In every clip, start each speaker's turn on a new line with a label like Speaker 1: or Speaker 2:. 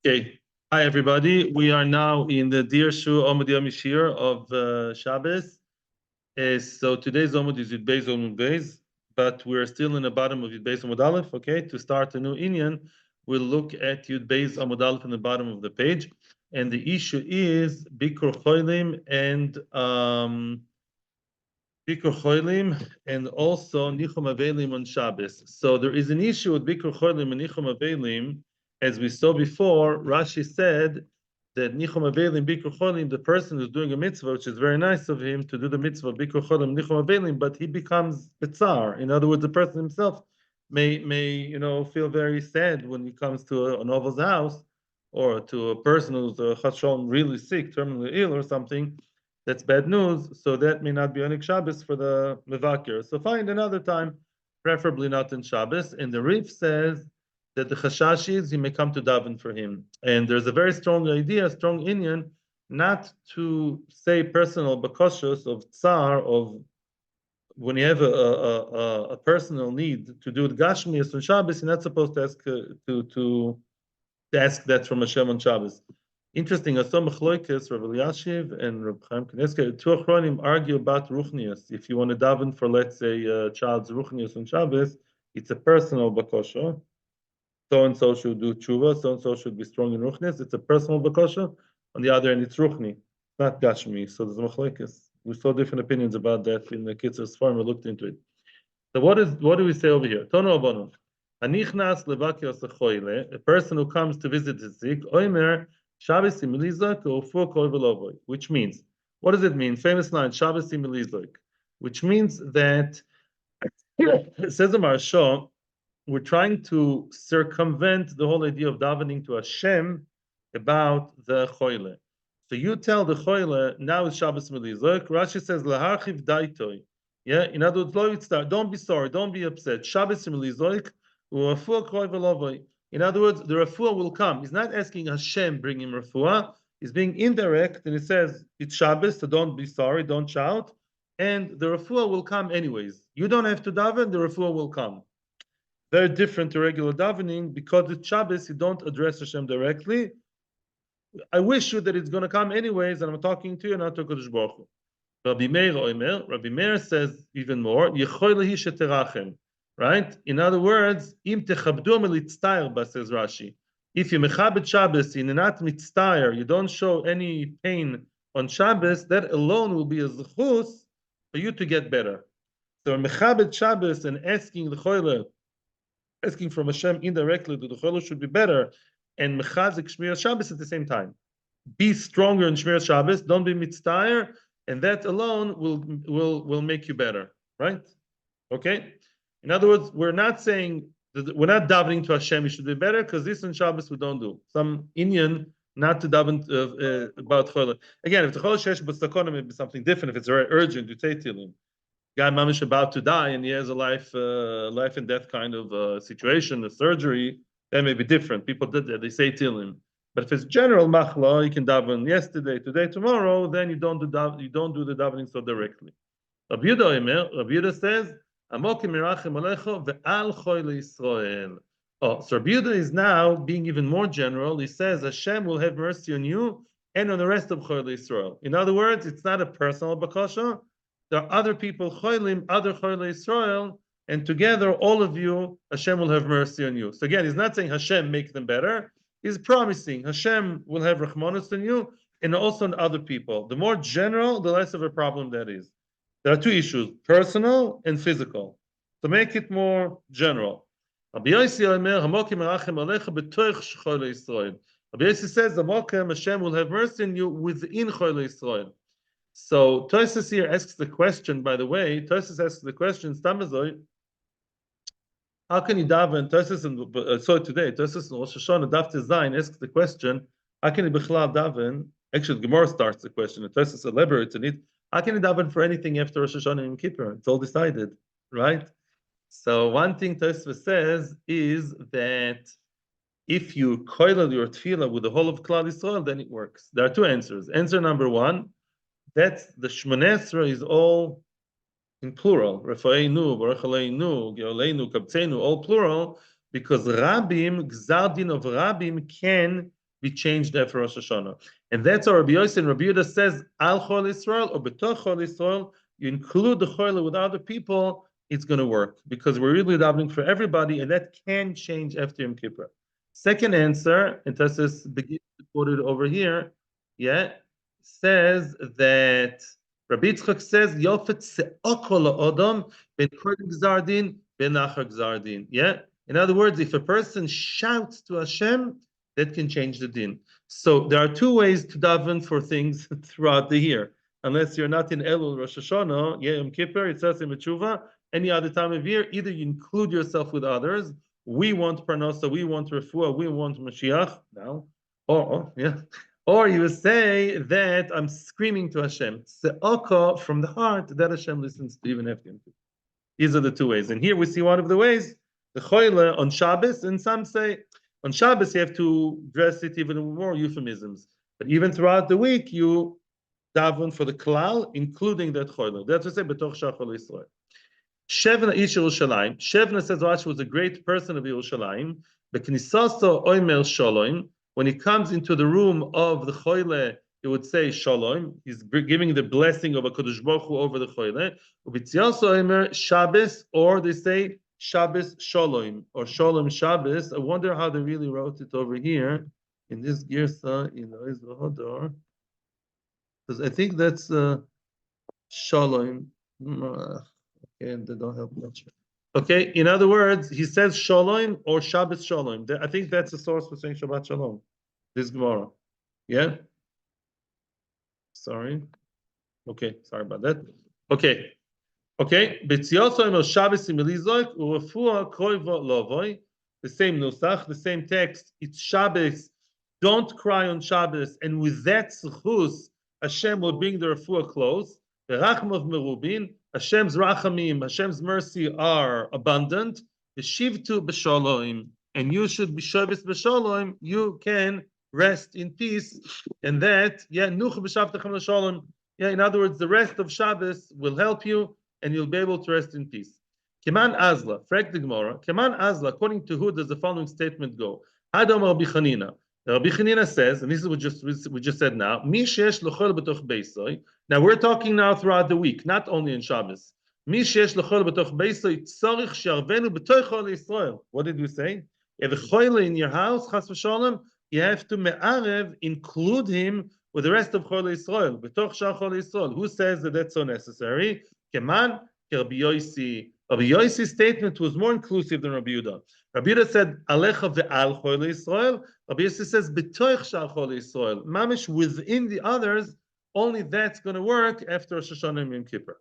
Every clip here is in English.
Speaker 1: Okay. Hi, everybody. We are now in the Dear Shu Omid Yom Shir of Shabbos. So today's Omid is Yud Beis Omid Beis, but we're still in the bottom of Yud Beis Omid Aleph. Okay, to start a new Inyan, we'll look at Yud Beis Omid Aleph in the bottom of the page, and the issue is Bikur Cholim and Bikur Cholim and also Nichum Avelim on Shabbos. So there is an issue with Bikur Cholim and Nichum Avelim. As we saw before, Rashi said that Nichum Avelim, Bikur Cholim, the person who's doing a mitzvah, which is very nice of him to do the mitzvah Bikur Cholim, Nichum Avelim, but he becomes Bitsar. In other words, the person himself may feel very sad when he comes to a novel's house or to a person who's really sick, terminally ill or something. That's bad news, so that may not be Onik Shabbos for the Mevakir. So find another time, preferably not in Shabbos. And the Rif says that the Chashash is he may come to daven for him. And there's a very strong idea, strong Inyan, not to say personal bakashos of tsar, of when you have a personal need to do the Gashmias on Shabbos, you're not supposed to ask to ask that from Hashem on Shabbos. Interesting, Asam Machloikes, Rav Eliashiv and Rav Chaim Kanievsky, two Achronim argue about Ruchnius. If you want to daven for, let's say, a child's Ruchnius on Shabbos, it's a personal bakosha. So-and-so should do tshuva, so-and-so should be strong in Ruchnius. It's a personal bakosha. On the other hand, it's Ruchni, not Gashmi. So there's Machloikes. We saw different opinions about that in the Kitzur's farm. We looked into it. So what do we say over here? Tono Abonu. Anichnas levakios achoyle, a person who comes to visit the sick, oimer Shabbos imilizak ufu kol velovoy, which means, what does it mean? Famous line, Shabbos imilizak, which means that, it says in Maharsha, we're trying to circumvent the whole idea of davening to Hashem about the choyle. So you tell the choyle, now is Shabbos imilizak. Rashi says, laharchiv daitoi. Yeah, in other words, don't be sorry, don't be upset. Shabbos imilizak. In other words, the refuah will come. He's not asking Hashem bring him refuah. He's being indirect, and he says it's Shabbos, so don't be sorry, don't shout, and the refuah will come anyways. You don't have to daven; the refuah will come. Very different to regular davening because it's Shabbos. You don't address Hashem directly. I wish you that it's going to come anyways, and I'm talking to you, not to Kodesh Baruch Hu. Rabbi Meir says even more. Right? In other words, im techabdu melitztair, says Rashi. If you mechabed Shabbos, you're not mitztair, you don't show any pain on Shabbos, that alone will be a zechus for you to get better. So mechabed Shabbos and asking the choyle, asking from Hashem indirectly to the choyle should be better, and mechazik shmir Shabbos at the same time. Be stronger in shmir Shabbos, don't be mitztair, and that alone will make you better. Right? Okay. In other words, we're not saying that we're not davening to Hashem. You should be better because this on Shabbos we don't do. Some Inyan not to daven about cholah. Again, if the cholah shesh b'stakona may be something different. If it's very urgent, you say tilim. Guy mamish about to die and he has a life and death kind of situation, a surgery, that may be different. People did that. They say tilim. But if it's general machla, you can daven yesterday, today, tomorrow. Then you don't do the davening so directly. Rabbi Yehuda says. Oh, so Rabbi Yehuda is now being even more general. He says Hashem will have mercy on you and on the rest of Choyle Yisrael. In other words, it's not a personal bakasha. There are other people, Choylim, other Choyle Yisrael, and together, all of you, Hashem will have mercy on you. So again, he's not saying Hashem make them better. He's promising Hashem will have rachmanos on you and also on other people. The more general, the less of a problem that is. There are two issues, personal and physical. To make it more general. Rabbi Yossi says, Hashem will have mercy on you within Choyle Yisrael. So Tosfos here asks the question, by the way, Tosfos asks the question, Stamazoi, how can you daven? Tosfos saw it today, Tosfos in Rosh Hashanah, Daf Zayin asks the question, how can you bichlal daven? Actually, the Gemara starts the question, and Tosfos elaborates on it. How can you daven for anything after Rosh Hashanah and Yom Kippur? It's all decided, right? So one thing Tosfos says is that if you koilel your tefillah with the whole of Klal Yisrael, then it works. There are two answers. Answer number one, that the Shmoneh Esrei is all in plural. Refaeinu, Barachaleinu, Geoleinu, Kabtzeinu, all plural, because Rabim, Gzardin of Rabim can be changed after Rosh Hashanah. And that's how Rabbi Yossi and Rabbi Yehuda says, Al Chol Yisrael or B'toch Chol Yisrael, you include the Chol with other people, it's going to work because we're really davening for everybody, and that can change after Yom Kippur. Second answer, and Tassis begins to quote it over here, says that Rabbi Yitzchak says, Yofet se'oko la'odom ben kodem gzar din ben nachar gzar din. In other words, if a person shouts to Hashem, that can change the din. So there are two ways to daven for things throughout the year. Unless you're not in Elul, Rosh Hashanah, Yom Kippur, it says in Tshuva, any other time of year, either you include yourself with others. We want Parnasa, we want Refuah, we want Mashiach now, or you say that I'm screaming to Hashem. Se'oko from the heart that Hashem listens to even after Yom Kippur. These are the two ways. And here we see one of the ways, the choyle on Shabbos, and some say on Shabbos you have to dress it even with more euphemisms. But even throughout the week, you daven for the klal, including that choyle. That's to say, betoch shachol Yisrael. Shevna ish Yerushalayim. Shevna says Rashi was a great person of Yerushalayim. Beknisaso oimer shalom. When he comes into the room of the choyle, he would say shalom. He's giving the blessing of a Kadosh Baruch Hu over the choyle. Ubitziaso oimer Shabbos, or they say Shabbos shalom or shalom Shabbos. I wonder how they really wrote it over here in this girsa in Oiz V'Hodor, because I think that's shalom. And they don't help much. Okay, in other words, he says Shalom or Shabbos Shalom. I think that's the source for saying Shabbat Shalom. This Gemara. Yeah? Sorry. Okay, sorry about that. Okay. B'tziyoso Shabbos imelizoik u'refua koiva lovoi. The same nusach, the same text. It's Shabbos. Don't cry on Shabbos. And with that zechus, Hashem will bring the refuah close. The rachmav merubin. Hashem's rachamim, Hashem's mercy are abundant. The shivtu b'shalom, and you should be shavis b'shalom. You can rest in peace, and that nuch b'shavtechem l'shalom. In other words, the rest of Shabbos will help you, and you'll be able to rest in peace. Keman azla, frag the Gemara. Keman azla, according to who does the following statement go? Hadam Rabbi Chanina. Rabbi Chanina says, and this is what we just said now, Mi sheyesh l'chol b'toch beisoi. Now we're talking now throughout the week, not only in Shabbos. Mi sheyesh l'chol b'toch beisoi tzorich she'arvenu b'toch chol Yisrael. What did we say? If a choyle in your house, chas v'sholem, you have to me'arev, include him with the rest of chol Yisrael. B'toch shar chol Yisrael. Who says that that's so necessary? Keman, Rabbi Yossi. Rabbi Yossi's statement was more inclusive than Rabbi Yehuda. Rabbi Yehuda said, Alecha ve'al chol Yisrael. Rabbi Yossi says, B'toich shal chol Yisrael. Mamish within the others, only that's going to work after Rosh Hashanah and Yom Kippur.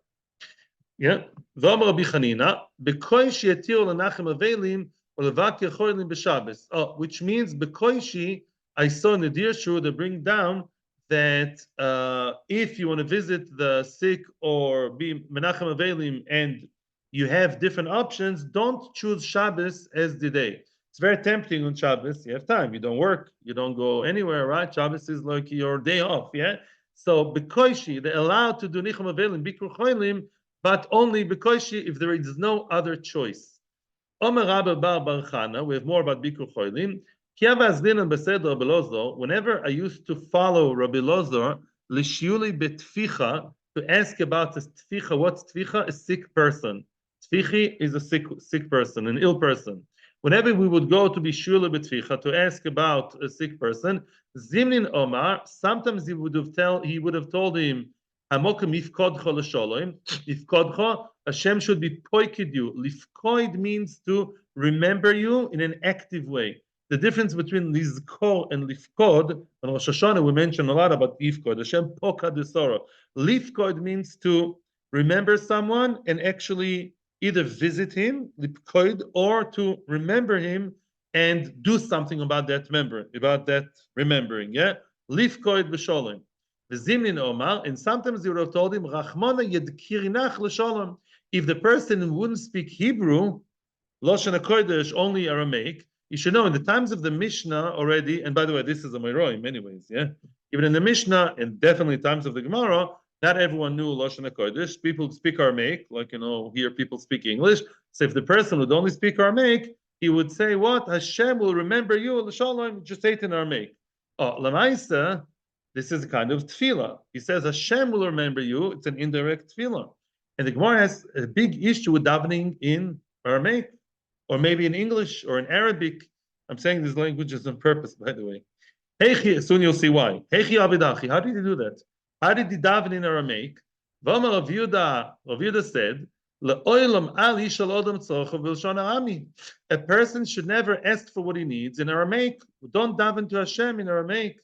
Speaker 1: V'amar Rabbi Chanina, B'koishi yetiru l'nachem avelim u'levakir cholim b'Shabbos. Which means, B'koishi, I saw in the Deer Shur, they bring down that if you want to visit the sick or be menachem avelim and you have different options, don't choose Shabbos as the day. It's very tempting on Shabbos. You have time. You don't work. You don't go anywhere, right? Shabbos is like your day off, So, B'koishi, they're allowed to do Nichum Avelim, Bikru Cholim, but only B'koishi if there is no other choice. Omer Rabbi Bar Bar Chana, we have more about Bikru Cholim. Whenever I used to follow Rabbi Lozor, L'shiuli betficha, to ask about the tficha. What's tficha? A sick person. Tfichi is a sick person, an ill person. Whenever we would go to be shula betficha to ask about a sick person, Zimnin Omar, sometimes he would have told him, Hamokim ifkodcha l'shalom. Ifkodcha, Hashem should be poikid you. Lifkoid means to remember you in an active way. The difference between lizkor and lifkod, on Rosh Hashanah we mention a lot about lifkod. Hashem pokad desora. Lifkod means to remember someone and actually either visit him, lifkod, or to remember him and do something about that remembering. Lifkod b'sholem. V'zimnin Omar, and sometimes you would have told him, Rachmana yedkirinach l'sholem. If the person wouldn't speak Hebrew, Lashon HaKodesh, only Aramaic, you should know in the times of the Mishnah already, and by the way, this is a Meroim anyways, even in the Mishnah, and definitely times of the Gemara, not everyone knew Lashon HaKodesh. People speak Aramaic, like, here people speak English. So if the person would only speak Aramaic, he would say, what? Hashem will remember you, L'shalom, just say it in Aramaic. Oh, Lamaisa, this is a kind of tefillah. He says Hashem will remember you. It's an indirect tefillah. And the Gemara has a big issue with davening in Aramaic, or maybe in English or in Arabic. I'm saying these languages on purpose, by the way. Heichi, soon you'll see why. Heichi abidachi. How did he do that? How did he daven in Aramaic? V'amar Rav Yehuda said, "Le'olam al yishal odam tzorcha b'lshon arami." A person should never ask for what he needs in Aramaic. Don't daven to Hashem in Aramaic.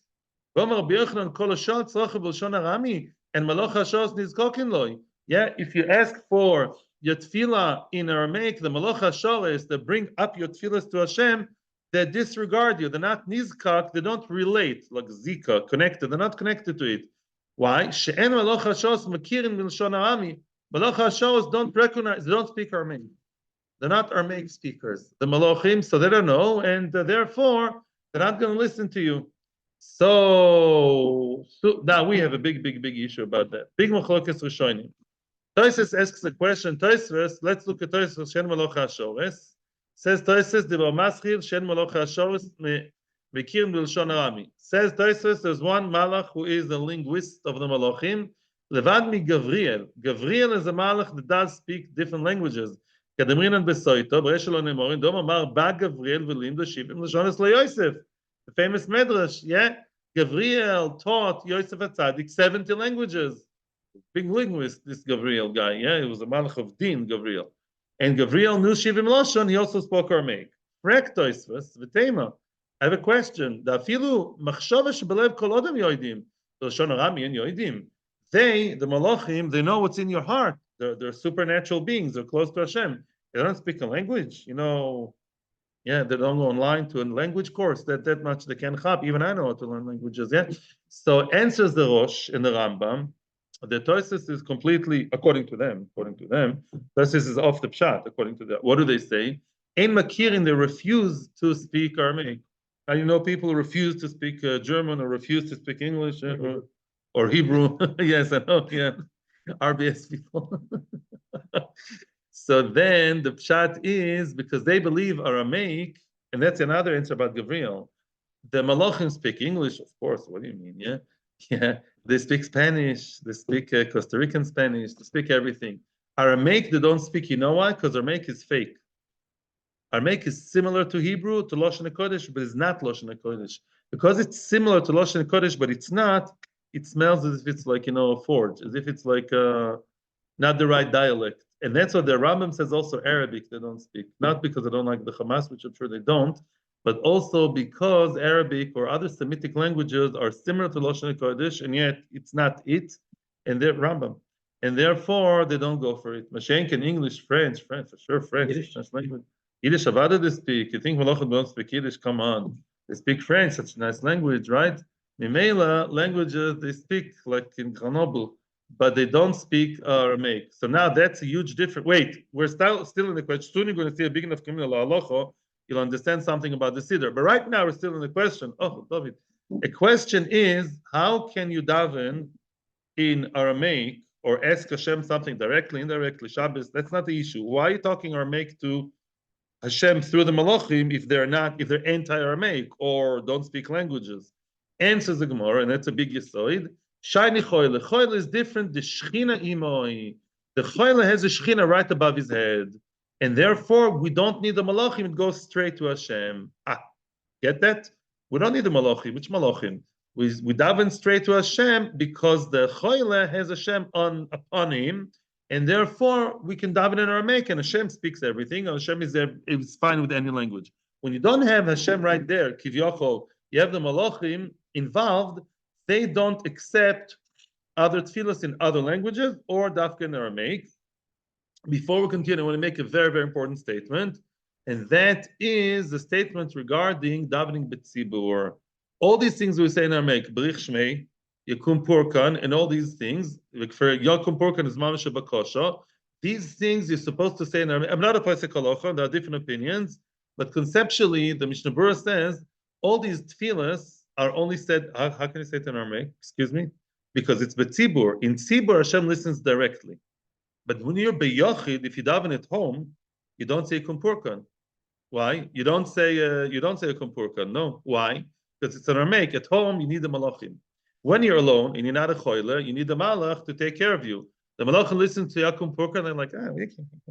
Speaker 1: V'amar Rabbi Yochanan kol hashal tzorcha b'lshon arami, and malach hashos nizkokin loy. Yeah, if you ask for your tefillah in Aramaic, the malach hashores that bring up your tefillahs to Hashem, they disregard you. They're not nizkak. They don't relate like zika, connected. They're not connected to it. Why? She'en malach hashos makirin b'lshon arami. Malach hashos don't recognize. They don't speak Aramaic. They're not Aramaic speakers. The malachim, so they don't know, and therefore they're not going to listen to you. So now we have a big issue about that. Big machlokes rishonim. Tosfos asks a question. Tosfos, let's look at Tosfos. Shen malach hashores says Tosfos dibar maschil shen malach hashores mekirim b'lshon arami. Says Tosfos, there's one malach who is the linguist of the malachim. Levad mi Gavriel. Gavriel is a malach that does speak different languages. Kademrinan besoito b'reshelo nemorin dom amar ba Gavriel v'lim d'shivim l'shones leYosef. The famous medrash, yeah. Gavriel taught Yosef HaTzadik 70 languages. Big linguist, this Gavriel guy, yeah. He was a malach of din, Gavriel. And Gavriel knew Shivim Lashon, he also spoke Aramaic. Frek Tosfos, v'tema. I have a question. Dafilu machshava shebelev kol odam yoidim. L'shon arami and yoidim. They, the malachim, they know what's in your heart. They're supernatural beings. They're close to Hashem. They don't speak a language, you know. Yeah, they don't go online to a language course. That much they can chap. Even I know how to learn languages. Yeah. So answers the Rosh in the Rambam. The Tosfos is completely, according to them, Tosfos is off the pshat, according to that. What do they say? Ein makirin, they refuse to speak Aramaic. And you know, people refuse to speak German or refuse to speak English or Hebrew. Yes, I know, yeah. RBS people. So then the pshat is because they believe Aramaic, and that's another answer about Gavriel. The Malachim speak English, of course. What do you mean? Yeah. Yeah, they speak Spanish, they speak Costa Rican Spanish, they speak everything. Aramaic, they don't speak. You know why? Because Aramaic is fake. Aramaic is similar to Hebrew, to Lashon HaKodesh, but it's not Lashon HaKodesh. Because it's similar to Lashon HaKodesh, but it's not, it smells as if it's like, forged, as if it's like not the right dialect. And that's what the Rambam says also Arabic, they don't speak. Not because they don't like the Hamas, which I'm sure they don't, but also because Arabic or other Semitic languages are similar to Lashon HaKodesh, and yet it's not it, and they're Rambam. And therefore, they don't go for it. Mashenk in English, French, for sure, French. Yiddish, Avada they speak. You think Malachim don't speak Yiddish? Come on. They speak French, such a nice language, right? Mimela, languages, they speak like in Grenoble, but they don't speak Aramaic. So now that's a huge difference. Wait, we're still in the question. Soon you're going to see a big enough community, you'll understand something about the Siddur. But right now, we're still in the question. Oh, David. A question is, how can you daven in Aramaic or ask Hashem something directly, indirectly, Shabbos? That's not the issue. Why are you talking Aramaic to Hashem through the Malachim if they're anti-Aramaic or don't speak languages? Answers the Gemara, and that's a big yisoid. Shayni choyle. Choyle is different. The Shechina imoi. The choyle has a Shechina right above his head. And therefore, we don't need the malachim. It goes straight to Hashem. Get that? We don't need the malachim. Which malachim? We daven straight to Hashem because the choyle has Hashem upon him, and therefore we can daven in Aramaic, and Hashem speaks everything. And Hashem is fine with any language. When you don't have Hashem right there, Kivyachol, you have the malachim involved. They don't accept other tefillos in other languages or dafka in Aramaic. Before we continue, I want to make a very, very important statement, and that is the statement regarding davening b'tzibur. All these things we say in Aramaic, B'rich Shmei, Yakum Purkan, and all these things, like for Yakum Purkan is Mamash Bakosha, these things you're supposed to say in Aramaic. I'm not a Paisek Halacha, there are different opinions, but conceptually, the Mishnah Berurah says, all these tefillas are only said, how can you say it in Aramaic? Excuse me? Because it's b'tzibur. In tzibur, Hashem listens directly. But when you're beyachid, if you daven at home, you don't say kumpurkan. Why? You don't say a kumpurkan. No. Why? because it's an Aramaic. At home, you need the malachim. When you're alone and you're not a choile, you need the malach to take care of you. The malach listen to Yakum Purka, and they're like, we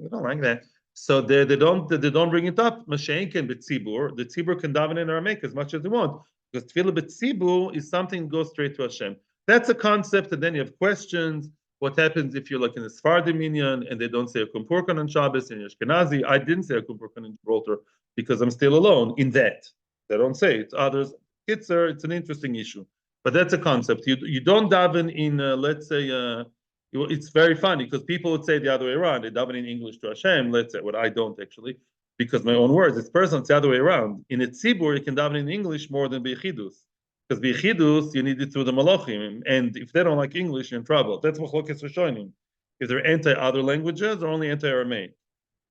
Speaker 1: don't like that. So they don't bring it up. Mashen can betzibur. The tzibur can daven in Aramaic as much as they want, because tefillah betzibur is something that goes straight to Hashem. That's a concept, and then you have questions. What happens if you're like in a Sephardim minyan and they don't say a kumpurkan on Shabbos in Ashkenazi? I didn't say a kumpurkan in Gibraltar because I'm still alone in that. They don't say it. Others, it's an interesting issue, but that's a concept. You don't daven in let's say it's very funny because people would say the other way around. They daven in English to Hashem. Let's say what I don't actually, because my own words. It's personal. It's the other way around. In a tzibur, you can daven in English more than beichidus. Because b'chidus, you need it through the malachim, and if they don't like English, you're in trouble. That's what Chalokes Rishonim. If they're anti-other languages or only anti-Aramaic.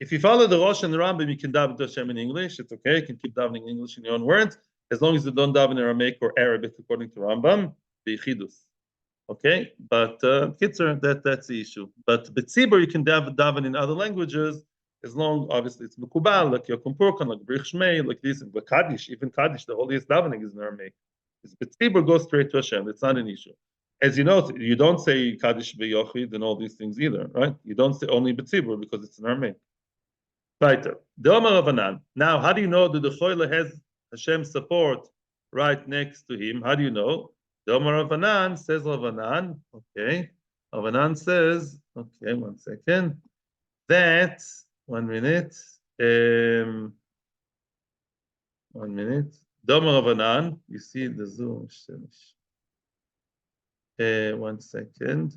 Speaker 1: If you follow the Rosh and the Rambam, you can daven to Hashem in English. It's okay. You can keep davening English in your own words, as long as you don't daven Aramaic or Arabic according to Rambam. B'chidus. Okay, but Kitzer, that's the issue. But B'tzibur, you can daven in other languages, as long, obviously, it's Mekubal, like Yakum Purkan, like Brich Shmei, like this, but Kaddish, even Kaddish, the holiest davening is in Aramaic. Tzibur goes straight to Hashem. It's not an issue. As you know, you don't say Kaddish beYochid and all these things either, right? You don't say only B'tzibur because it's an Aramaic. Weiter. The Omer Ravanan. Now, how do you know that the Choyle has Hashem's support right next to him? How do you know? The Omer Ravanan says Ravanan. Okay. Ravanan says, okay, 1 second. That, 1 minute. 1 minute. Domer Ravanan, you see the Zoom. 1 second.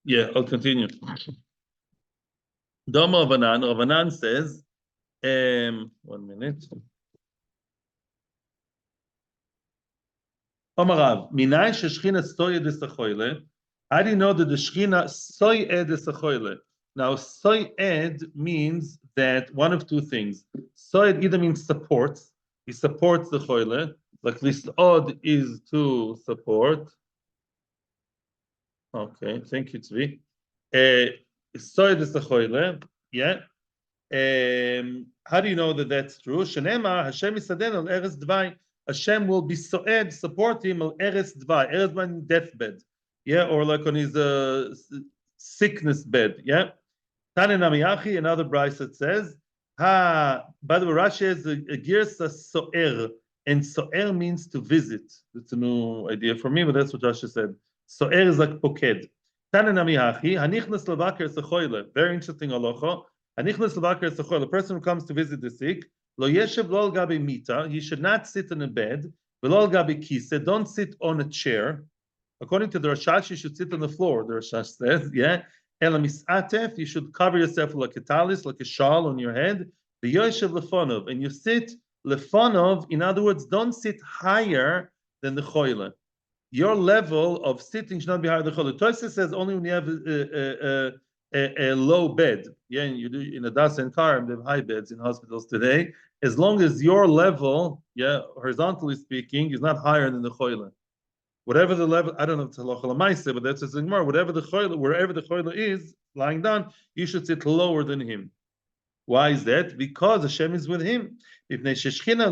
Speaker 1: Yeah, I'll continue. Domer Ravanan, Ravanan says, 1 minute. Omarav, Minay Sheshchina Soyed Esachoyle. How do you know that the Shechina Soyed Esachoyle? Now, Soyed means that one of two things. Soyed either means supports. He supports the Choyle. Like Lisod is to support. Okay, thank you, Tzvi. Soyed Esachoyle. Yeah. How do you know that that's true? Shenema Hashem Yisaden al Eretz Dvai. Hashem will be soed, support him al Eretz Dvai. Eretz Dvai, deathbed. Yeah, or like on his sickness bed. Yeah. Tanen Amiyachi, another brayso that says, by the way, Rashi has a girsa so'er, and so'er means to visit. It's a new idea for me, but that's what Rashi said. So'er is like poked. Tanen Amiyachi, hanichnas levaker sechoyle. Very interesting halacha. Hanichnas levaker sechoyle. The person who comes to visit the sick, lo yeshev lo al gabi mita. He should not sit in a bed. V'lo al gabi kise. Don't sit on a chair. According to the Rashash, you should sit on the floor. The Rashash says, yeah. Ela misatef. You should cover yourself like a talis, like a shawl on your head. The yoshev lefonov, and you sit lefonov. In other words, don't sit higher than the choyle. Your level of sitting should not be higher than the choyle. Tosfos says only when you have a low bed. Yeah, and you do in a das and Karim, they have high beds in hospitals today. As long as your level, yeah, horizontally speaking, is not higher than the choyle. Whatever the level, I don't know if it's halacha l'maaseh, but that's a more. Whatever the choyle, wherever the choyle is lying down, you should sit lower than him. Why is that? Because Hashem is with him. The Shechina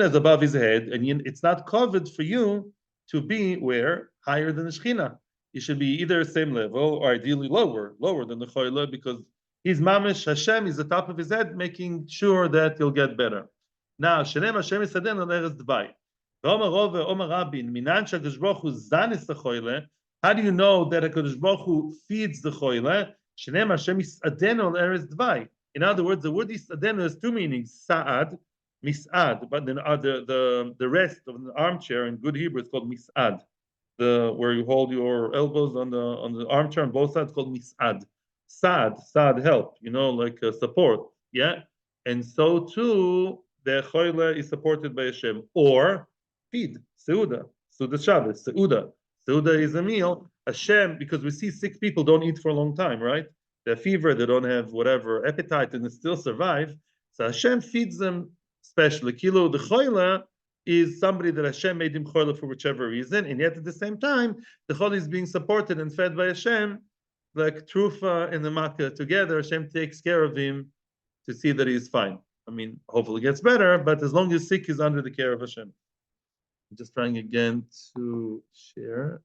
Speaker 1: is above his head, and it's not covered for you to be where higher than the Shechina. You should be either same level or ideally lower than the choyle, because he's mamish. Hashem is the top of his head, making sure that he'll get better. Now, Shalem Hashem Yisaden al Eretz Dvai. How do you know that HaKadosh Baruch Hu feeds the choyle? In other words, the word Yisadenu has two meanings: Sa'ad, Mis'ad, but then the rest of the armchair in good Hebrew is called Mis'ad. Where you hold your elbows on the armchair on both sides, called Mis'ad. Sa'ad, help, like support. Yeah, and so too the choyle is supported by Hashem, or feed, Seuda Shabbos, Seuda is a meal. Hashem, because we see sick people don't eat for a long time, right? They have fever, they don't have whatever appetite, and they still survive. So Hashem feeds them specially. Kilo the choyle is somebody that Hashem made him chorla for whichever reason, and yet at the same time, the chol is being supported and fed by Hashem, like trufa and the makkah together. Hashem takes care of him to see that he's fine. I mean, hopefully it gets better, but as long as sick, he's under the care of Hashem. I'm just trying again to share.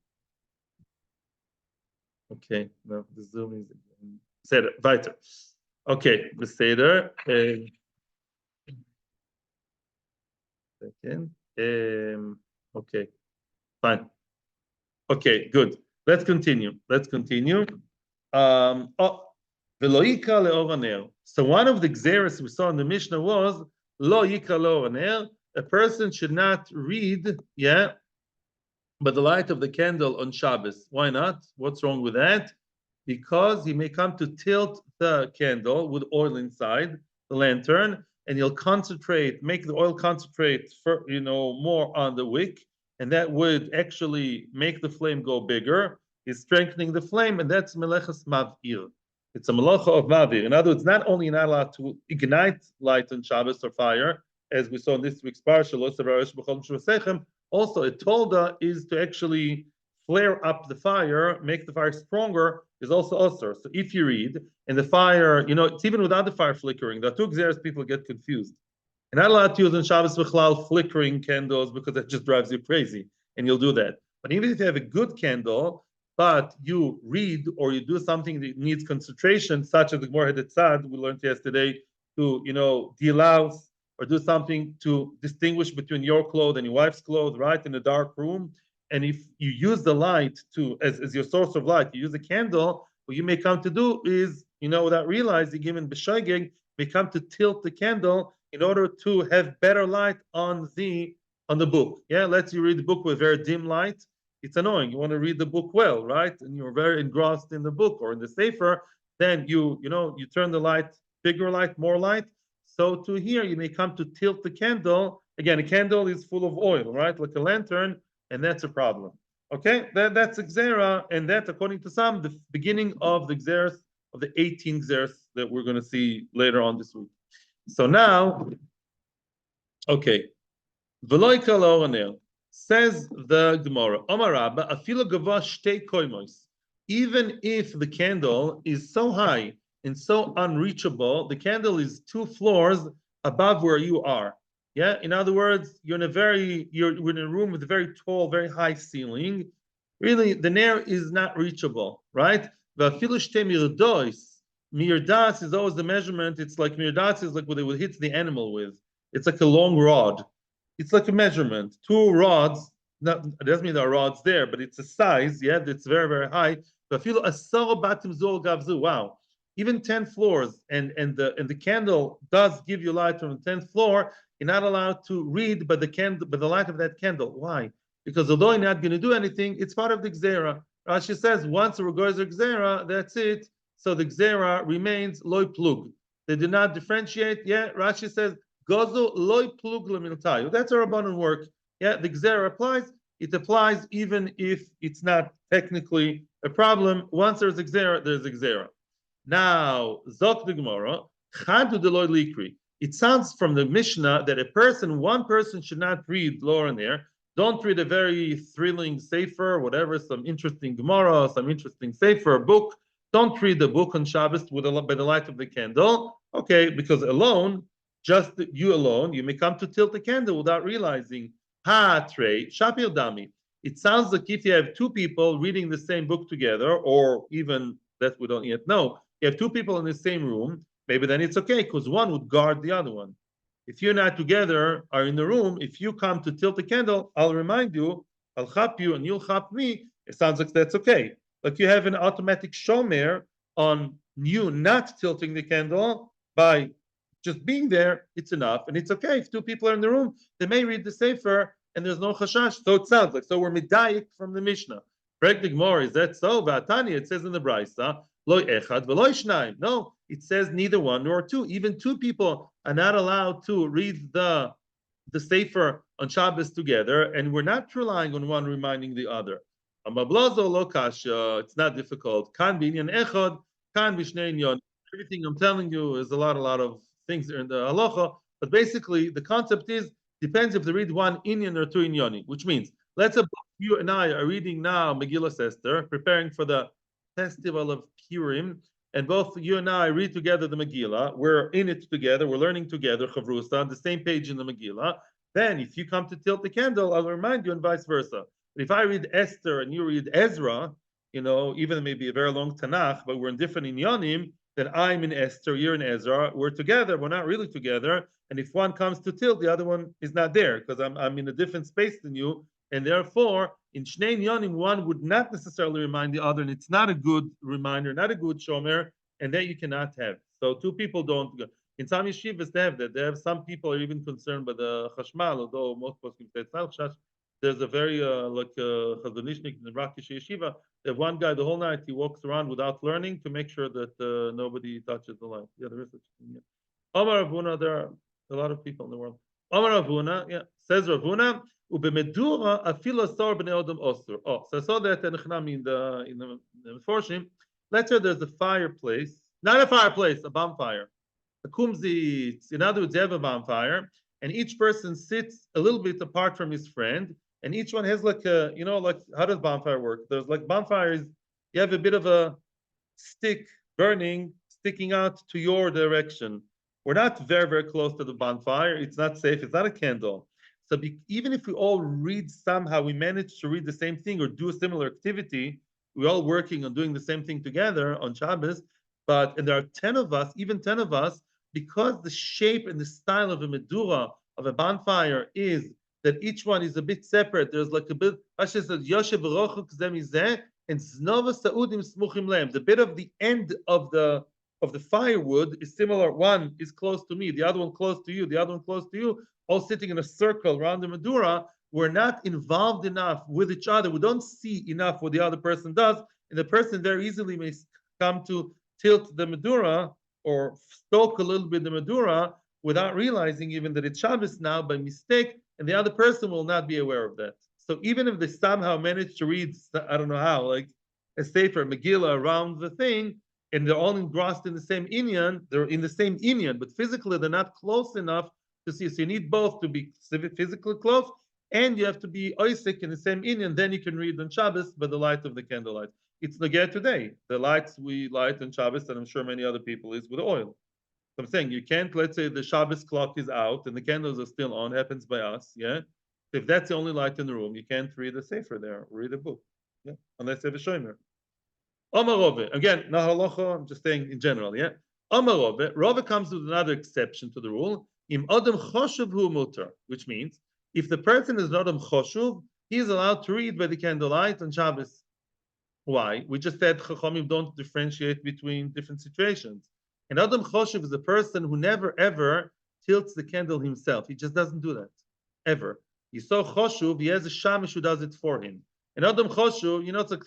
Speaker 1: Okay, no, the Zoom is again. Seder, weiter. Okay, the Seder. Second. Okay, fine. Okay, good. Let's continue. Veloika le'or. So one of the gzeres we saw in the Mishnah was lo yika le'or. A person should not read, by the light of the candle on Shabbos. Why not? What's wrong with that? Because he may come to tilt the candle with oil inside the lantern, and he'll make the oil concentrate for, more on the wick, and that would actually make the flame go bigger. He's strengthening the flame, and that's melechas mav'ir. It's a melacha of mav'ir. In other words, not only not allowed to ignite light on Shabbos or fire, as we saw in this week's parsha, also a tolda is to actually flare up the fire, make the fire stronger, is also usher. So if you read, and the fire, it's even without the fire flickering. There are two exeres people get confused. You're not allowed to use on Shabbos v'chlal flickering candles because that just drives you crazy, and you'll do that. But even if you have a good candle, but you read or you do something that needs concentration, such as the Gemara had said, we learned yesterday, to delouse or do something to distinguish between your clothes and your wife's clothes, right, in a dark room. And if you use the light as your source of light, you use a candle, what you may come to do is, without realizing, even b'shoigeg, may come to tilt the candle in order to have better light on the book. Yeah, let's you read the book with very dim light. It's annoying. You want to read the book well, right? And you're very engrossed in the book or in the sefer. Then you turn the light, bigger light, more light. So to here, you may come to tilt the candle. Again, a candle is full of oil, right? Like a lantern, and that's a problem. Okay, that's Xera, and that's, according to some, the beginning of the Xeris, of the 18 Xeris that we're going to see later on this week. So now, okay, Veloika le'or, says the Gemara, Omar Rabba, afilu gava shtei koimos. Even if the candle is so high and so unreachable, the candle is 2 floors above where you are. Yeah, in other words, you're in a room with a very tall, very high ceiling. Really, the nair is not reachable, right? Mirdas is always the measurement. It's like mirdas is like what they would hit the animal with. It's like a long rod. It's like a measurement. 2 rods. It doesn't mean there are rods there, but it's a size. Yeah, that's very, very high. Wow. Even 10 floors, and the candle does give you light from the 10th floor. You're not allowed to read by the light of that candle. Why? Because although you're not going to do anything, it's part of the Gzera. Rashi says once a regozer Gzera, that's it. So the Gzera remains loy plug. They do not differentiate. Yeah, Rashi says gozo loy plug lemiltayu. That's a Rabbanan work. Yeah, the Gzera applies. It applies even if it's not technically a problem. Once there's a Gzera, there's a Gzera. Now, Zok the Gemara, Chadu deloy likri. It sounds from the Mishnah that one person should not read lower in there. Don't read a very thrilling sefer, whatever, some interesting Gemara, some interesting sefer book. Don't read the book on Shabbos by the light of the candle. Okay, because just you alone, you may come to tilt the candle without realizing. Ha trei shapir dami. It sounds like if you have 2 people reading the same book together, or even that we don't yet know, you have 2 people in the same room, maybe then it's okay because one would guard the other one. If you're not together, are in the room, if you come to tilt the candle, I'll remind you, I'll chap you and you'll chap me. It sounds like that's okay. Like you have an automatic shomer on you not tilting the candle by just being there, it's enough. And it's okay if 2 people are in the room, they may read the sefer and there's no chashash. So it sounds like, so we're medayik from the Mishnah. Correct the Gemara, is that so? V'atani, it says in the Brisa, loy echad v'loy shnaim. No, it says neither 1 nor 2. Even 2 people are not allowed to read the sefer on Shabbos together, and we're not relying on one reminding the other. Amablazo lo kasha, it's not difficult. Kan binyan echad, kan b'shnei inyan. Everything I'm telling you is a lot of things in the halacha, but basically the concept is Depends if they read one inyan or two inyoni, which means, let's say you and I are reading now Megillah Esther, preparing for the festival of Purim, and both you and I read together the Megillah. We're in it together. We're learning together, Chavrusa, on the same page in the Megillah. Then, if you come to tilt the candle, I'll remind you, and vice versa. But if I read Esther and you read Ezra, even it may be a very long Tanakh, but we're in different inyanim, then I'm in Esther, you're in Ezra. We're together. We're not really together. And if one comes to tilt, the other one is not there because I'm in a different space than you. And therefore, in Shnei Inyanim, one would not necessarily remind the other, and it's not a good reminder, not a good shomer, and that you cannot have. So two people don't go. In some yeshivas, they have that. They have some people are even concerned by the chashmal, although most poskim say it's not chash. There's a very chazonishnik in the Rakish yeshiva. They have one guy the whole night he walks around without learning to make sure that nobody touches the light. Yeah, there is such a thing. Yeah. Omar Avuna, there are a lot of people in the world. Omar Avuna, yeah, says Ravuna. Ubemedura afilo sor bnei odom osur. Oh, so I saw that in the Meforshim. Let's say there's a fireplace, not a fireplace, a bonfire. A kumzitz. In other words, you have a bonfire, and each person sits a little bit apart from his friend, and each one has like like how does bonfire work? There's like bonfires. You have a bit of a stick burning, sticking out to your direction. We're not very, very close to the bonfire. It's not safe. It's not a candle. So even if we all read somehow, we manage to read the same thing or do a similar activity, we're all working on doing the same thing together on Shabbos, and there are 10 of us, even 10 of us, because the shape and the style of a medura, of a bonfire is that each one is a bit separate. There's like a bit, Rashi says, Yoshev rochuk zemizeh, and znova sa'udim smuchim lehem. The bit of the end of the firewood is similar. One is close to me, the other one close to you, the other one close to you, all sitting in a circle around the Medura. We're not involved enough with each other. We don't see enough what the other person does. And the person very easily may come to tilt the Medura or stoke a little bit the Medura without realizing even that it's Shabbos now by mistake, and the other person will not be aware of that. So even if they somehow manage to read, I don't know how, like a Sefer, Megillah around the thing, and they're all engrossed in the same inyan, they're in the same inyan, but physically they're not close enough to see. So you need both to be physically close, and you have to be oisik in the same inyan. Then you can read on Shabbos by the light of the candlelight. It's Nageh today. The lights we light on Shabbos, and I'm sure many other people, is with oil. So I'm saying you can't, let's say the Shabbos clock is out and the candles are still on, happens by us, yeah? If that's the only light in the room, you can't read a sefer there, read a book, yeah? Unless you have a shomer. Omar Rove, again, not halacha, I'm just saying in general, yeah? Omar Rove, Rove comes with another exception to the rule. Im Adam Choshuv Hu Mutar, which means if the person is not Adam Choshuv, he is allowed to read by the candlelight on Shabbos. Why? We just said Chachamim don't differentiate between different situations. And Adam Choshuv is a person who never ever tilts the candle himself. He just doesn't do that, ever. You saw Choshuv, he has a shamish who does it for him. And Adam Choshuv, it's like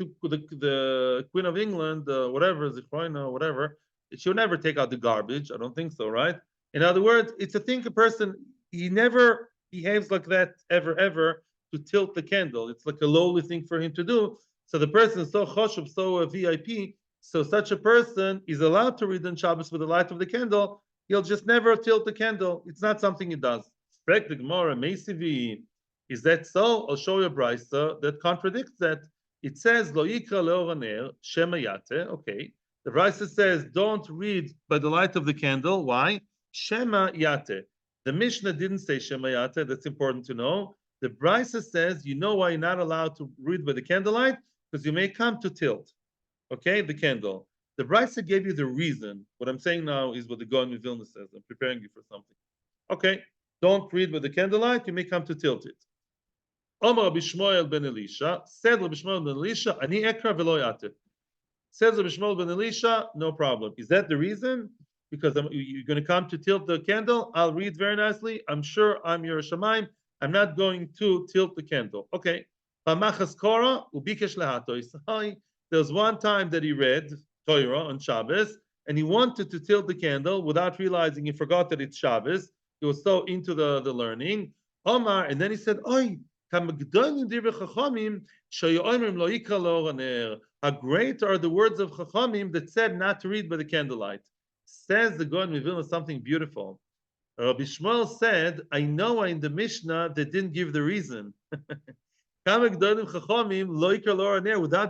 Speaker 1: the Queen of England, whatever, Zichroina, whatever, she'll never take out the garbage. I don't think so, right? In other words, it's a thing a person, he never behaves like that ever to tilt the candle. It's like a lowly thing for him to do. So the person is so choshev, so a VIP, so such a person is allowed to read on Shabbos with the light of the candle. He'll just never tilt the candle. It's not something he does. Is that so? I'll show you a brisa that contradicts that. It says, Lo yikra leoraner shema yate. Okay. The brisa says, don't read by the light of the candle. Why? Shema yate. The Mishnah didn't say shema yate. That's important to know. The brisa says, you know why you're not allowed to read by the candlelight? Because you may come to tilt. Okay, the candle. The brisa gave you the reason. What I'm saying now is what the Gaon of Vilna says. I'm preparing you for something. Okay, don't read with the candlelight. You may come to tilt it. Omar Rabbi Shmuel ben Elisha said, Rabbi Shmuel ben Elisha, ani ekra velo yate. Says Rabbi Shmuel ben Elisha, no problem. Is that the reason? Because you're going to come to tilt the candle. I'll read very nicely. I'm sure I'm your Shemaim. I'm not going to tilt the candle. Okay. There's one time that he read Torah on Shabbos, and he wanted to tilt the candle without realizing he forgot that it's Shabbos. He was so into the learning. Omar, and then he said, Oy, how great are the words of Chachamim that said not to read by the candlelight. Says the Gaon of Vilna something beautiful. Rabbi Shmuel said, I know in the Mishnah they didn't give the reason. Without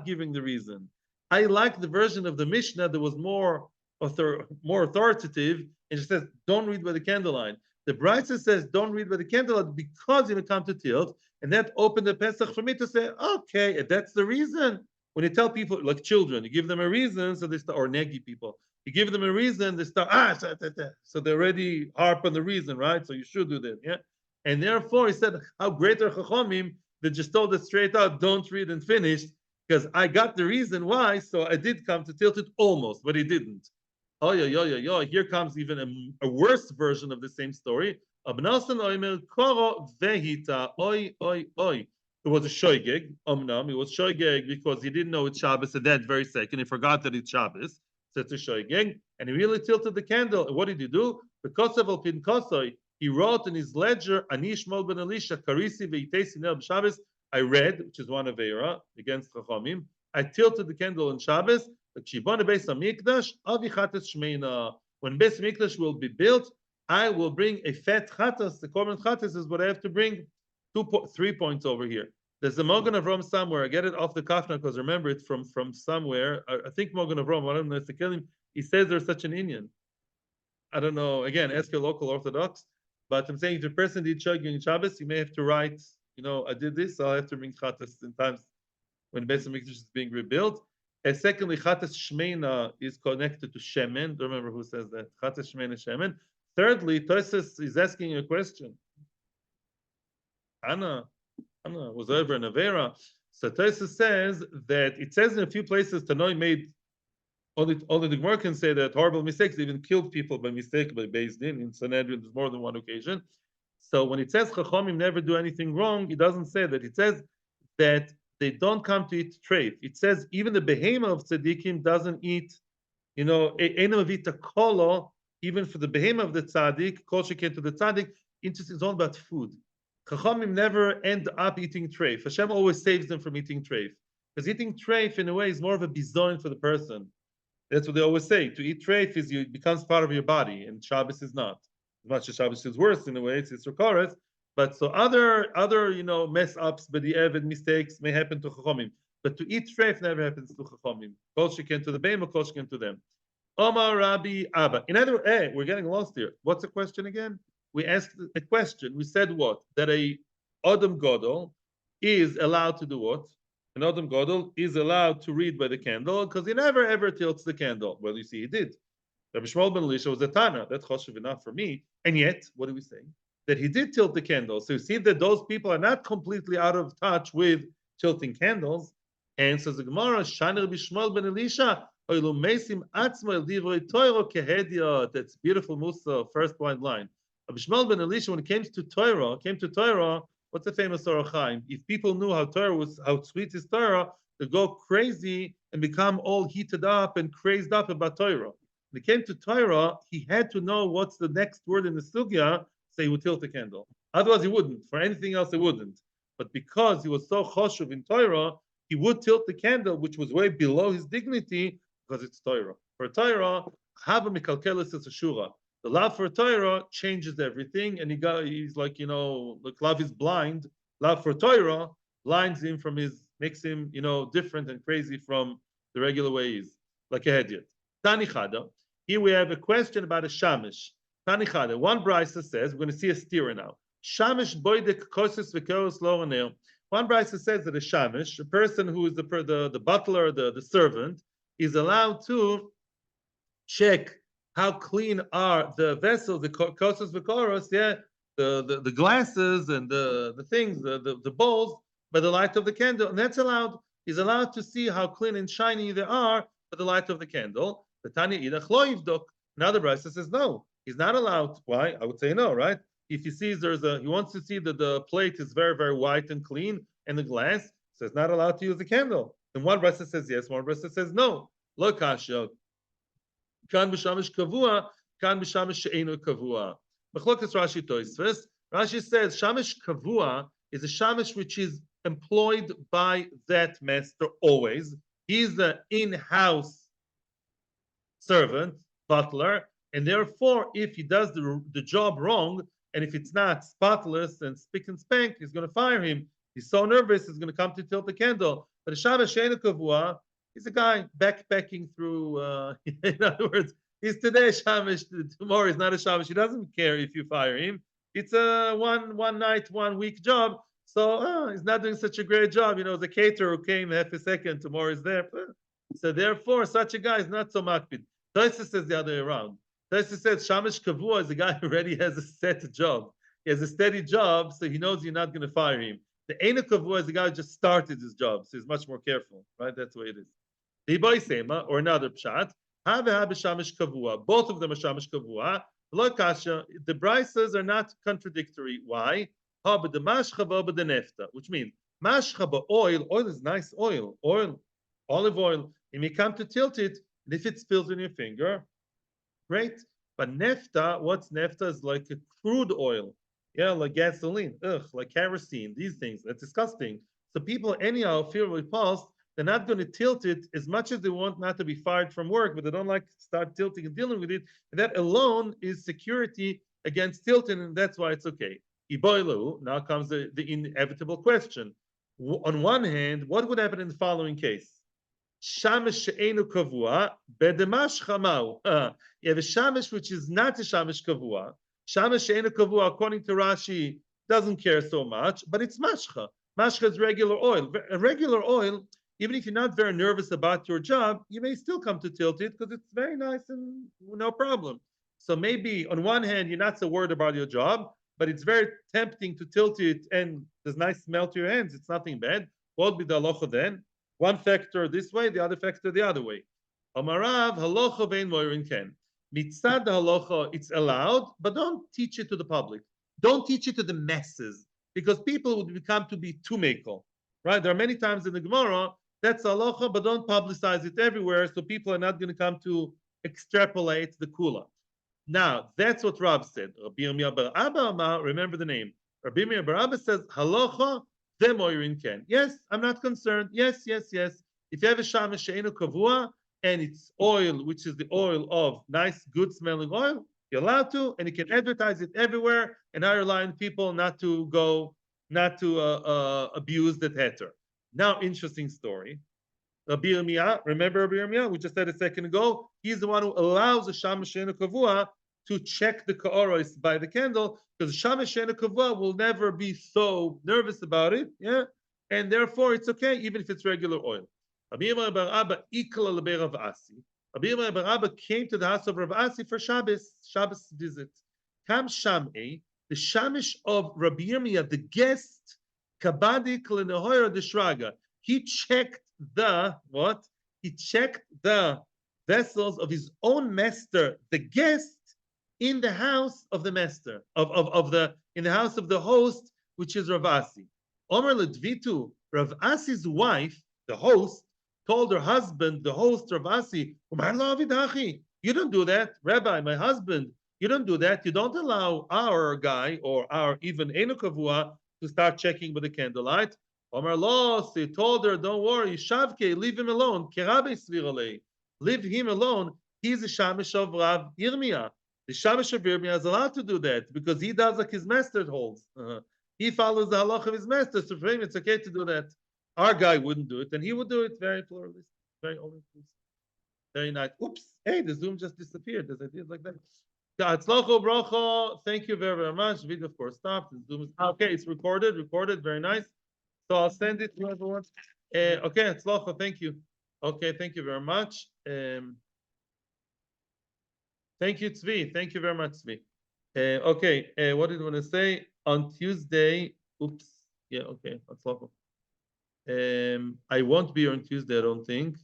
Speaker 1: giving the reason. I like the version of the Mishnah that was more authoritative, and it says, don't read by the candlelight. The Brisa says, don't read by the candlelight because you come to tilt, and that opened the Pesach for me to say, okay, if that's the reason. When you tell people, like children, you give them a reason, so they start, or negi people, you give them a reason, they start, so they already harp on the reason, right? So you should do that, yeah? And therefore, he said, how great are Chachomim that just told us straight out, don't read and finish, because I got the reason why, so I did come to tilt it almost, but he didn't. Oh, yeah. Here comes even a worse version of the same story. Abnasan oimer koro vehita, oi. It was a shoygeg, omnam. It was shoygeg because he didn't know it's Shabbos at that very second. He forgot that it's Shabbos. So it's a shoygeg. And he really tilted the candle. And what did he do? Because of Alpin Kosoi, he wrote in his ledger, Anish Mol ben Elisha, Karisi ve'itesi ner b'Shabbos. I read, which is one Avera against Chachamim. I tilted the candle on Shabbos. When Beis Hamikdash will be built, I will bring a fat chatas. The korban chatas is what I have to bring. 3 points over here. There's a Mogan Avram somewhere. I get it off the kafna because remember it from somewhere. I think Mogan Avram. I don't know if to kill him. He says there's such an Indian. I don't know. Again, ask your local Orthodox. But I'm saying if a person did shogeg in Shabbos, you may have to write. I did this. So I have to bring chatas in times when Beis Hamikdash is being rebuilt. And secondly, chatas shmeina is connected to shemen. Don't remember who says that. Chatas shmeina shemen. Thirdly, Tosfos is asking a question. Anna was over in Avera. So Tosfos says that it says in a few places Tanoi made only the Gemara can say that horrible mistakes, they even killed people by mistake by BSD. In Sanhedrin, there's more than one occasion. So when it says Chachomim never do anything wrong, it doesn't say that. It says that they don't come to eat treif. It says even the behemoth of tzaddikim doesn't eat, enam avita kolo, even for the behemoth of the tzaddik, kol sheken to the tzaddik, interesting is all about food. Chachamim never end up eating treif. Hashem always saves them from eating treif. Because eating treif, in a way, is more of a bizoin for the person. That's what they always say. To eat treif it becomes part of your body, and Shabbos is not. As much as Shabbos is worse in a way, it's Rakaras. But so other mess ups, but the Evid mistakes may happen to Chachamim. But to eat treif never happens to Chachamim. Kol sheken to the Beim, kol sheken to them. Omar Rabbi Abba. In other words, we're getting lost here. What's the question again? We asked a question. We said what? That a Adam Godol is allowed to do what? An Adam Godol is allowed to read by the candle because he never ever tilts the candle. Well, you see, he did. Rabbi Shmuel ben Elisha was a Tana. That's choshev enough for me. And yet, what do we say? That he did tilt the candle. So you see that those people are not completely out of touch with tilting candles. And says the Gemara, Shani Rabbi Shmuel ben Elisha, that's beautiful Musa, first blind line. Rabbi Shmuel ben Elisha, when it came to Torah, what's the famous Orach Chaim? If people knew how sweet is Torah, they'd go crazy and become all heated up and crazed up about Torah. When it came to Torah, he had to know what's the next word in the sugya, so he would tilt the candle. Otherwise, he wouldn't. For anything else, he wouldn't. But because he was so choshev in Torah, he would tilt the candle, which was way below his dignity, because it's Torah. For Torah, hava mikalkelis is a shura. The love for Torah changes everything, and he's like, like love is blind. Love for Torah blinds him makes him, different and crazy from the regular way he is, like a hedyot. Tani Chada. Here we have a question about a shamish. Tani Chada. One brisa says, we're going to see a steer now. Shamish boydek kosis v'keros lo. One brisa says that a shamish, a person who is the butler, the servant, is allowed to check how clean are the vessels, the kosas v'koros, the glasses and the things, the bowls, by the light of the candle, and that's allowed. He's allowed to see how clean and shiny they are by the light of the candle. The Tanya idach lo yivdok. Now the brisa says no, he's not allowed. Why? I would say no, right? If he sees he wants to see that the plate is very, very white and clean, and the glass, so he's not allowed to use the candle. And one brisa says yes, one brisa says no. Lo kasha. Kan b'shamish kavua, kan b'shamish she'enu kavua. Machlokas Rashi Tosfos. Rashi says shamish kavua is a shamish which is employed by that master always. He's the in-house servant, butler, And therefore, if he does the job wrong, and if it's not spotless and spick and spank, he's going to fire him. He's so nervous, he's going to come to tilt the candle. But a Shabbos she'eino kavua, he's a guy backpacking through, in other words, he's today Shabbos, tomorrow is not a Shabbos. He doesn't care if you fire him. It's a one night, 1 week job. So he's not doing such a great job. You know, the caterer who came half a second, tomorrow is there. So therefore, such a guy is not so makpid. Tosis says the other way around. Tosis says Shamish Kavua is a guy who already has a set job. He has a steady job, so he knows you're not going to fire him. The Eina Kavua is the guy who just started his job, so he's much more careful, right? That's the way it is. The Iboy Sema, or another pshat, Have Shamish Kavua. Both of them are Shamish Kavua. The brises are not contradictory. Why? Which means mashchaba oil is nice oil, olive oil. And you come to tilt it, and if it spills on your finger, great. But nefta, what's nefta is like a crude oil, yeah, like gasoline, like kerosene, these things. That's disgusting. So people anyhow feel repulsed. They're not going to tilt it as much as they want not to be fired from work, but they don't like to start tilting and dealing with it. And that alone is security against tilting, and that's why it's okay. Iboilu, now comes the inevitable question. On one hand, what would happen in the following case? Shamish she'enu kavua bedemash chamau. You have a shamish which is not a shamish kavua. Shamish she'enu kavua, according to Rashi, doesn't care so much, but it's mashcha. Mashcha is regular oil. A regular oil, even if you're not very nervous about your job, you may still come to tilt it because it's very nice and no problem. So maybe on one hand, you're not so worried about your job, but it's very tempting to tilt it and there's nice smell to your hands. It's nothing bad. What would be the halacha then? One factor this way, the other factor the other way. Amarav halacha vein moirin ken. Mitzad the halacha, it's allowed, but don't teach it to the public. Don't teach it to the masses because people would become to be too mekel, right? There are many times in the Gemara that's halacha, but don't publicize it everywhere, so people are not going to come to extrapolate the kula. Now, that's what Rab said. Rabbi Yirmiyah bar Abba, remember the name. Rabbi Yirmiyah bar Abba says, halacha ve'moirin ken. Yes, I'm not concerned. Yes. If you have a shamish she'enu kavua, and it's oil, which is the oil of nice, good smelling oil, you're allowed to, and you can advertise it everywhere, and I rely on people not to abuse that heter. Now, interesting story. Rabbi Yirmiyah, remember Rabbi Yirmiyah? We just said a second ago. He's the one who allows the shamish she'enu kavua to check the ka'oros by the candle, because shamish she'enu kavua will never be so nervous about it, yeah, and therefore it's okay even if it's regular oil. Rabbi Yirmiyah bar Abba ikla l'bei Rav Asi. Rabbi Yirmiyah bar Abba came to the house of Rav Asi for Shabbos visit. Kam Shamei, the shamish of Rabbi Yirmiyah, the guest, kabadik l'nehoyer d'shraga. He checked the what? He checked the vessels of his own master, the guest, in the house of the master, in the house of the host, which is Rav Asi. Omer Ledvitu, Rav Asi's wife, the host, told her husband, the host, Rav Asi, you don't do that, Rabbi, my husband, you don't do that. You don't allow our guy or our even Einu Kavua to start checking with the candlelight. Omar Los, he told her, don't worry, Shavke, leave him alone. Leave him alone. He's a shamish of Rav Yirmiyah. The shamish of Yirmiyah is allowed to do that because he does like his master holds. He follows the halach of his master, so for him it's okay to do that. Our guy wouldn't do it, and he would do it. Very pluralist, very all-inclusive, very nice. Oops, hey, the Zoom just disappeared as I did like that. Thank you very, very much. The video, of course, stopped. The Zoom is okay. It's recorded, very nice. So I'll send it to everyone. Okay, Tzlocha, thank you. Okay, thank you very much. Thank you, Tzvi. Thank you very much, Tzvi. Okay, what did I want to say? On Tuesday, oops. Yeah, okay, Tzlocha. I won't be here on Tuesday, I don't think.